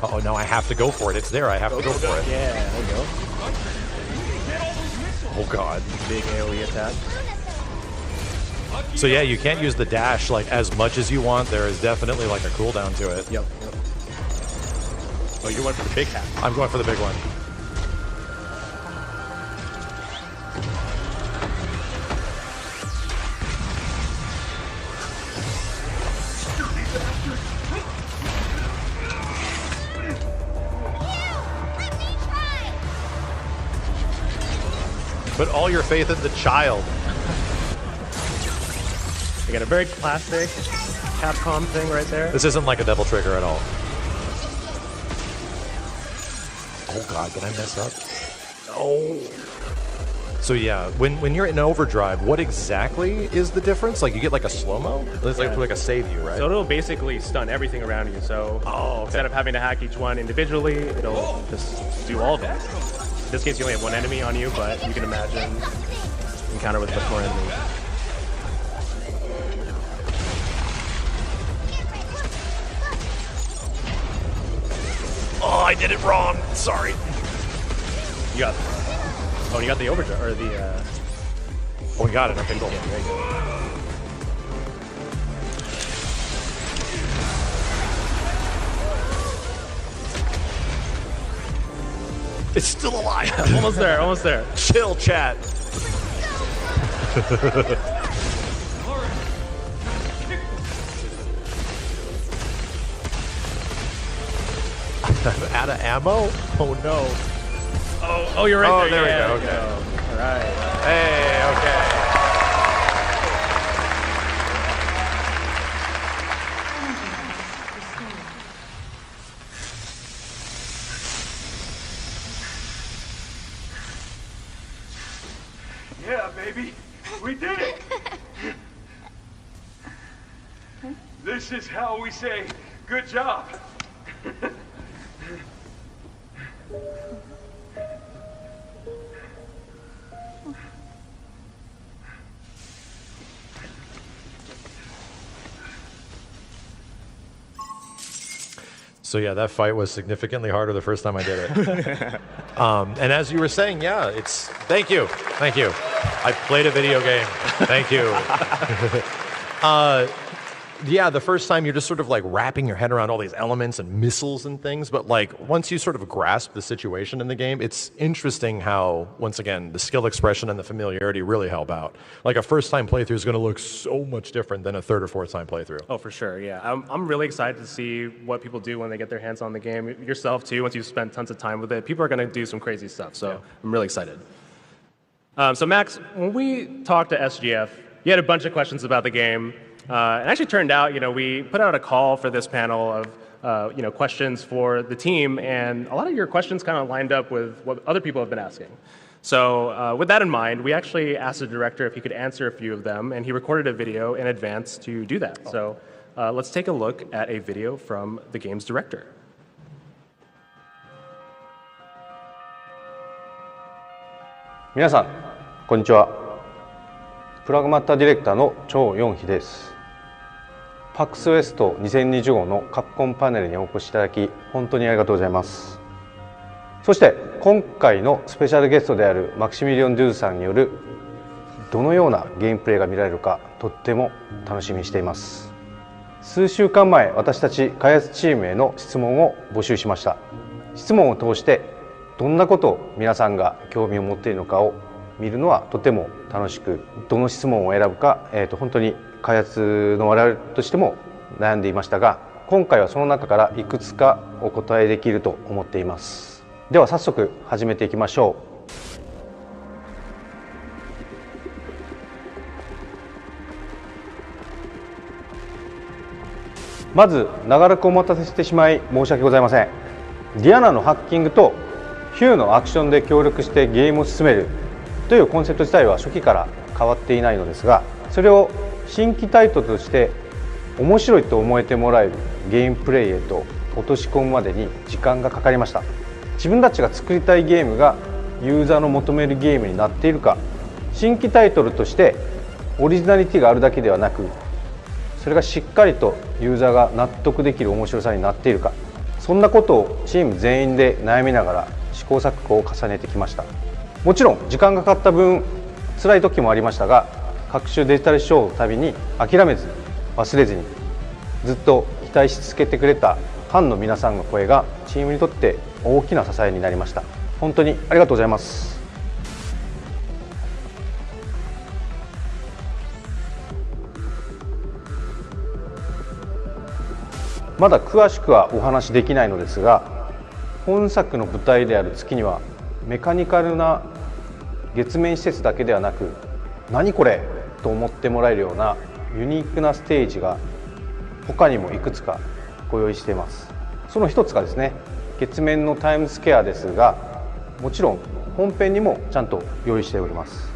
Oh, now I have to go for it. It's there. I have to go for it. Yeah, there you go. Oh god. Big AoE attack. So yeah, you can't use the dash like as much as you want. There is definitely like a cooldown to it. Yep. Oh, you went for the big hat. I'm going for the big one. Put all your faith in the child. You got a very classic Capcom thing right there. This isn't like a devil trigger at all. Oh god, did I mess up? Oh. So yeah, when you're in overdrive, what exactly is the difference? Like you get like a slow-mo? It's like a save you, right? So it'll basically stun everything around you. So instead of having to hack each one individually, it'll just do all of it. In this case, you only have one enemy on you, but you can imagine encounter with much more enemies. Oh, I did it wrong. Sorry. You got. Oh, you got the overdrive or the. Oh, we got it. Okay, cool. Yeah, there you go. It's still alive. Almost there. Almost there. Chill, chat. I'm out of ammo? Oh no. Oh, you're right there. There we go. Okay. All right. Hey, okay. Yeah, baby. We did it. This is how we say good job. So yeah, that fight was significantly harder the first time I did it. And as you were saying, yeah, it's... Thank you. I played a video game. Thank you. Yeah, the first time you're just sort of like wrapping your head around all these elements and missiles and things, but like once you sort of grasp the situation in the game, it's interesting how, once again, the skill expression and the familiarity really help out. Like a first-time playthrough is going to look so much different than a third or fourth-time playthrough. Oh, for sure, yeah. I'm really excited to see what people do when they get their hands on the game. Yourself, too, once you've spent tons of time with it, people are going to do some crazy stuff, so I'm really excited. So Max, when we talked to SGF, you had a bunch of questions about the game. It actually turned out, we put out a call for this panel of, questions for the team, and a lot of your questions kind of lined up with what other people have been asking. So with that in mind, we actually asked the director if he could answer a few of them, and he recorded a video in advance to do that. So let's take a look at a video from the game's director. 皆さん、こんにちは。プラグマッタディレクターの張ヨンヒです。PAX West 2025のカプコンパネルにお越しいただき本当にありがとうございます。そして今回のスペシャルゲストであるマクシミリオン・デューズさんによるどのようなゲームプレイが見られるかとっても楽しみにしています。数週間前、私たち開発チームへの質問を募集しました。質問を通してどんなことを皆さんが興味を持っているのかを見るのはとても楽しく、どの質問を選ぶか、本当に開発の我々としても悩んでいましたが、今回はその中からいくつかお答えできると思っています。では早速始めていきましょう。まず長らくお待たせしてしまい申し訳ございません。ディアナのハッキングとヒューのアクションで協力してゲームを進めるというコンセプト自体は初期から変わっていないのですが、それを新規タイトルとして面白いと思えてもらえるゲームプレイへと落とし込むまでに時間がかかりました。自分たちが作りたいゲームがユーザーの求めるゲームになっているか、新規タイトルとしてオリジナリティがあるだけではなく、それがしっかりとユーザーが納得できる面白さになっているか、そんなことをチーム全員で悩みながら試行錯誤を重ねてきました。もちろん時間がかかった分辛い時もありましたが、各種デジタルショーのたびに諦めず忘れずにずっと期待し続けてくれたファンの皆さんの声がチームにとって大きな支えになりました。本当にありがとうございます。まだ詳しくはお話しできないのですが、本作の舞台である月にはメカニカルな月面施設だけではなく、何これと思ってもらえるようなユニークなステージが他にもいくつかご用意しています。その一つがですね、月面のタイムスケアですが、もちろん本編にもちゃんと用意しております。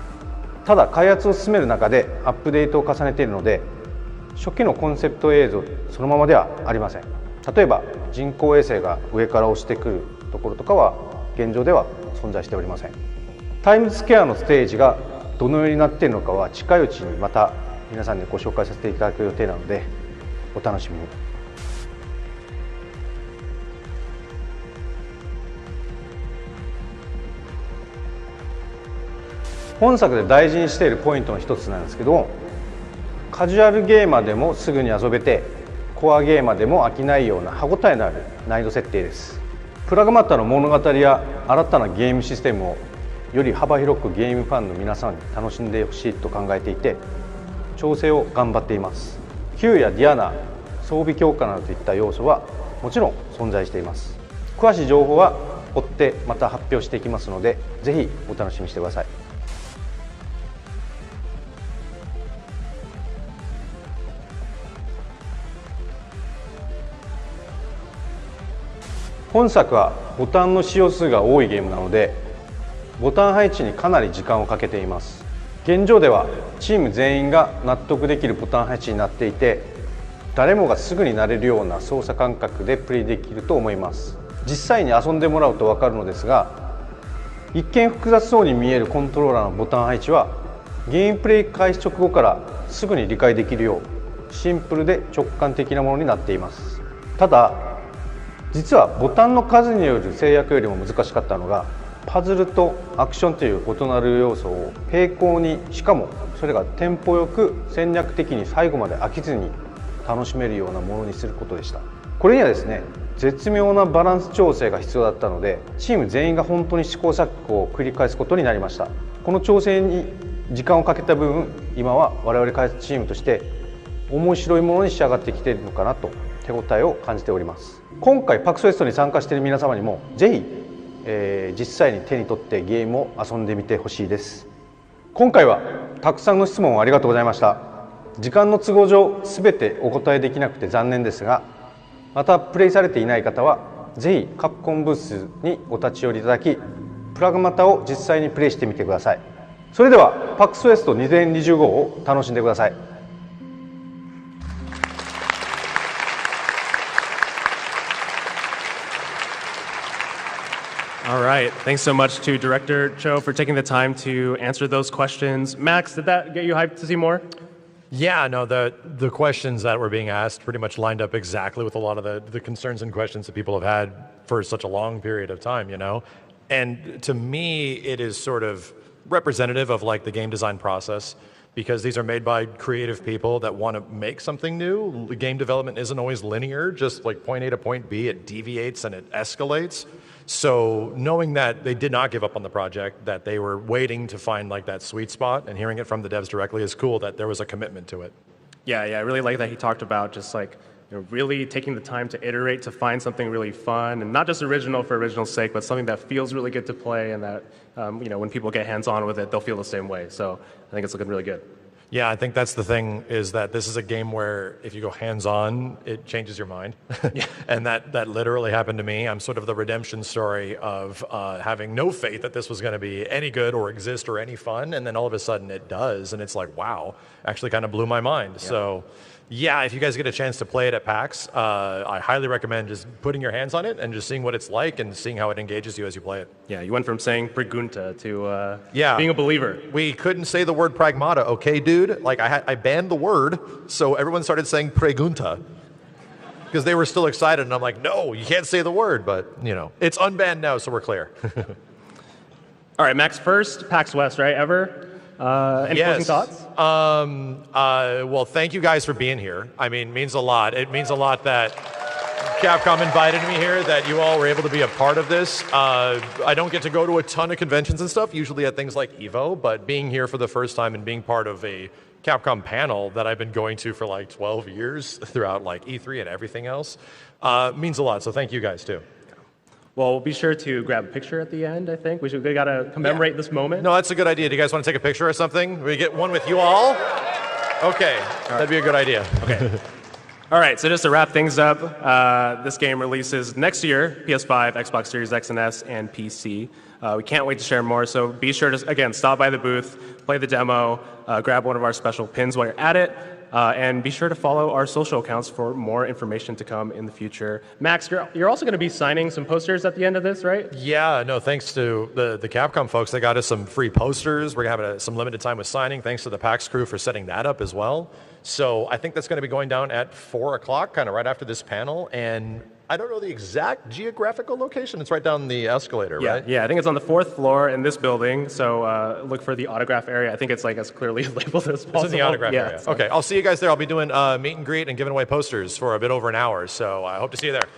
ただ開発を進める中でアップデートを重ねているので、初期のコンセプト映像そのままではありません。例えば人工衛星が上から押してくるところとかは現状では存在しておりません。タイムスケアのステージがどのようになっているのかは近いうちにまた皆さんにご紹介させていただく予定なので、お楽しみに。本作で大事にしているポイントの一つなんですけども、カジュアルゲーマーでもすぐに遊べて、コアゲーマーでも飽きないような歯応えのある難易度設定です。プラグマッタの物語や新たなゲームシステムをより幅広くゲームファンの皆さんに楽しんでほしいと考えていて、調整を頑張っています。Q やディアナ、装備強化などといった要素はもちろん存在しています。詳しい情報は追ってまた発表していきますので、ぜひお楽しみにしてください。本作はボタンの使用数が多いゲームなので、ボタン配置にかなり時間をかけています。現状ではチーム全員が納得できるボタン配置になっていて、誰もがすぐに慣れるような操作感覚でプレイできると思います。実際に遊んでもらうと分かるのですが、一見複雑そうに見えるコントローラーのボタン配置はゲームプレイ開始直後からすぐに理解できるようシンプルで直感的なものになっています。ただ実はボタンの数による制約よりも難しかったのが、パズルとアクションという異なる要素を並行に、しかもそれがテンポよく戦略的に最後まで飽きずに楽しめるようなものにすることでした。これにはですね、絶妙なバランス調整が必要だったので、チーム全員が本当に試行錯誤を繰り返すことになりました。この調整に時間をかけた分、今は我々開発チームとして面白いものに仕上がってきているのかなと手応えを感じております。今回PAX Westに参加している皆様にもぜひ、実際に手に取ってゲームを遊んでみてほしいです。今回はたくさんの質問をありがとうございました。時間の都合上全てお答えできなくて残念ですが、またプレイされていない方はぜひカプコンブースにお立ち寄りいただき、プラグマタを実際にプレイしてみてください。それではPAX West 2025を楽しんでください。All right. Thanks so much to Director Cho for taking the time to answer those questions. Max, did that get you hyped to see more? Yeah, no, the questions that were being asked pretty much lined up exactly with a lot of the concerns and questions that people have had for such a long period of time, you know? And to me, it is sort of representative of like the game design process, because these are made by creative people that want to make something new. Game development isn't always linear, just like point A to point B, it deviates and it escalates. So knowing that they did not give up on the project, that they were waiting to find like that sweet spot, and hearing it from the devs directly is cool that there was a commitment to it. Yeah, I really like that he talked about just like, you know, really taking the time to iterate to find something really fun, and not just original for original's sake, but something that feels really good to play, and that you know, when people get hands-on with it, they'll feel the same way. So I think it's looking really good. Yeah, I think that's the thing, is that this is a game where if you go hands-on, it changes your mind. And that literally happened to me. I'm sort of the redemption story of having no faith that this was going to be any good or exist or any fun, and then all of a sudden it does, and it's like, wow, actually kind of blew my mind. So yeah, if you guys get a chance to play it at PAX, I highly recommend just putting your hands on it and just seeing what it's like and seeing how it engages you as you play it. Yeah, you went from saying Pragmata to yeah, being a believer. We couldn't say the word Pragmata, okay, dude? Like, I banned the word, so everyone started saying Pregunta because they were still excited, and I'm like, no, you can't say the word, but, you know, it's unbanned now, so we're clear. All right, Max, first, PAX West, right, ever? Any closing thoughts? Well, thank you guys for being here. I mean, it means a lot. It means a lot that Capcom invited me here, that you all were able to be a part of this. I don't get to go to a ton of conventions and stuff, usually at things like EVO, but being here for the first time and being part of a Capcom panel that I've been going to for like 12 years throughout like E3 and everything else means a lot. So thank you guys too. Well, we'll be sure to grab a picture at the end, I think. We got to commemorate this moment. No, that's a good idea. Do you guys want to take a picture or something? We get one with you all? Okay, that'd be a good idea. Okay. All right, so just to wrap things up, this game releases next year, PS5, Xbox Series X and S, and PC. We can't wait to share more, so be sure to, again, stop by the booth, play the demo, grab one of our special pins while you're at it, and be sure to follow our social accounts for more information to come in the future. Max, you're also going to be signing some posters at the end of this, right? Yeah, no, thanks to the Capcom folks. They got us some free posters. We're going to have some limited time with signing. Thanks to the PAX crew for setting that up as well. So I think that's going to be going down at 4 o'clock, kind of right after this panel. And I don't know the exact geographical location. It's right down the escalator, right? Yeah, I think it's on the 4th floor in this building. So look for the autograph area. I think it's like as clearly labeled as possible. It's in the autograph area. So. Okay, I'll see you guys there. I'll be doing meet and greet and giving away posters for a bit over an hour. So I hope to see you there.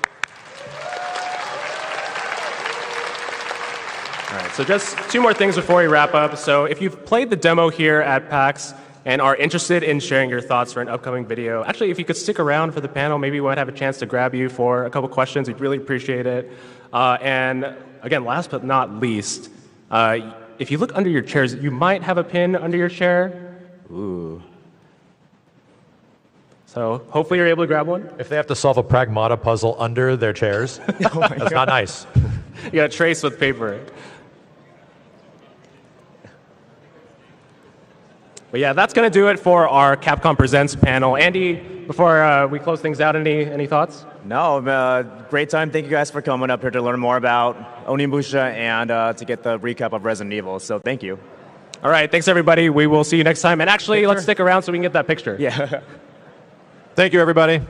All right, so just 2 more things before we wrap up. So if you've played the demo here at PAX and are interested in sharing your thoughts for an upcoming video, actually, if you could stick around for the panel, maybe we might have a chance to grab you for a couple questions. We'd really appreciate it. And again, last but not least, if you look under your chairs, you might have a pin under your chair. Ooh. So hopefully you're able to grab one. If they have to solve a Pragmata puzzle under their chairs, that's not nice. You got to trace with paper. But yeah, that's going to do it for our Capcom Presents panel. Andy, before we close things out, any thoughts? No, great time. Thank you guys for coming up here to learn more about Onimusha and to get the recap of Resident Evil. So thank you. All right, thanks everybody. We will see you next time. And actually, let's stick around so we can get that picture. Yeah. Thank you, everybody.